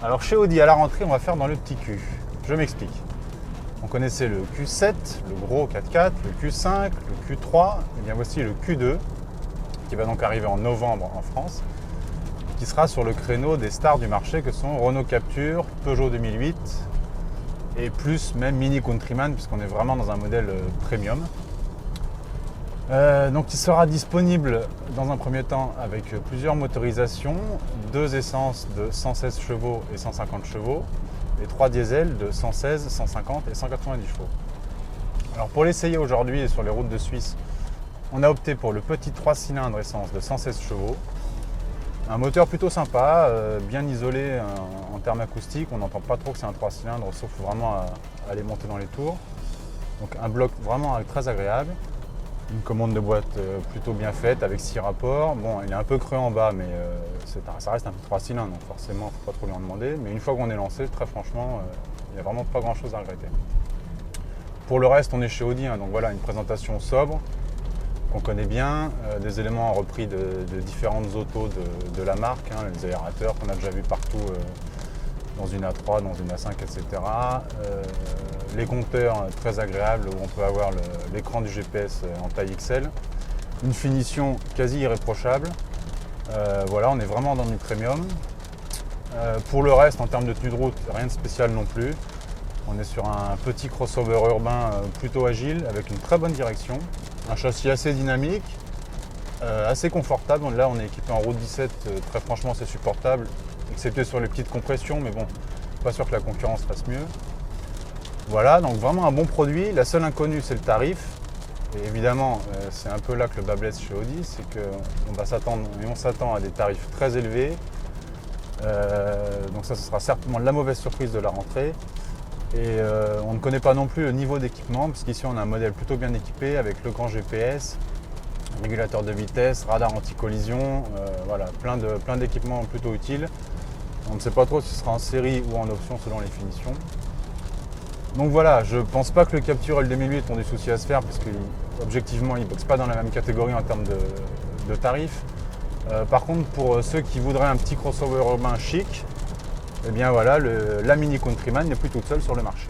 Alors chez Audi, à la rentrée, on va faire dans le petit cul. Je m'explique. On connaissait le Q7, le gros 4x4, le Q5, le Q3, et bien voici le Q2, qui va donc arriver en novembre en France, qui sera sur le créneau des stars du marché que sont Renault Captur, Peugeot 2008 et plus même Mini Countryman, puisqu'on est vraiment dans un modèle premium. Donc il sera disponible dans un premier temps avec plusieurs motorisations, 2 essences de 116 chevaux et 150 chevaux et 3 diesels de 116, 150 et 190 chevaux. Alors pour l'essayer aujourd'hui et sur les routes de Suisse, on a opté pour le petit 3 cylindres essence de 116 chevaux. Un moteur plutôt sympa, bien isolé en termes acoustiques, on n'entend pas trop que c'est un 3 cylindres sauf vraiment à aller monter dans les tours. Donc un bloc vraiment très agréable. Une commande de boîte plutôt bien faite avec 6 rapports. Bon, il est un peu creux en bas, mais ça reste un 3 cylindres, donc forcément, il ne faut pas trop lui en demander. Mais une fois qu'on est lancé, très franchement, il n'y a vraiment pas grand chose à regretter. Pour le reste, on est chez Audi, hein, donc voilà, une présentation sobre, qu'on connaît bien, des éléments repris de différentes autos de la marque, hein, les aérateurs qu'on a déjà vus partout dans une A3, dans une A5, etc. Les compteurs très agréables où on peut avoir l'écran du GPS en taille XL. Une finition quasi irréprochable. Voilà, on est vraiment dans du premium. Pour le reste, en termes de tenue de route, rien de spécial non plus. On est sur un petit crossover urbain plutôt agile avec une très bonne direction. Un châssis assez dynamique, assez confortable. Là, on est équipé en Route 17, très franchement, c'est supportable, excepté sur les petites compressions, mais bon, pas sûr que la concurrence fasse mieux. Voilà, donc vraiment un bon produit. La seule inconnue, c'est le tarif. Et évidemment, c'est un peu là que le bas blesse chez Audi, c'est qu'on va s'attendre et on s'attend à des tarifs très élevés. Donc ça, ce sera certainement la mauvaise surprise de la rentrée. Et on ne connaît pas non plus le niveau d'équipement, parce qu'ici on a un modèle plutôt bien équipé avec le grand GPS, régulateur de vitesse, radar anti-collision, voilà, plein d'équipements plutôt utiles. On ne sait pas trop si ce sera en série ou en option selon les finitions. Donc voilà, je ne pense pas que le Captur et le 2008 ont des soucis à se faire, parce qu'objectivement ils ne boxent pas dans la même catégorie en termes de tarifs. Par contre, pour ceux qui voudraient un petit crossover urbain chic, eh bien voilà, la Mini Countryman n'est plus toute seule sur le marché.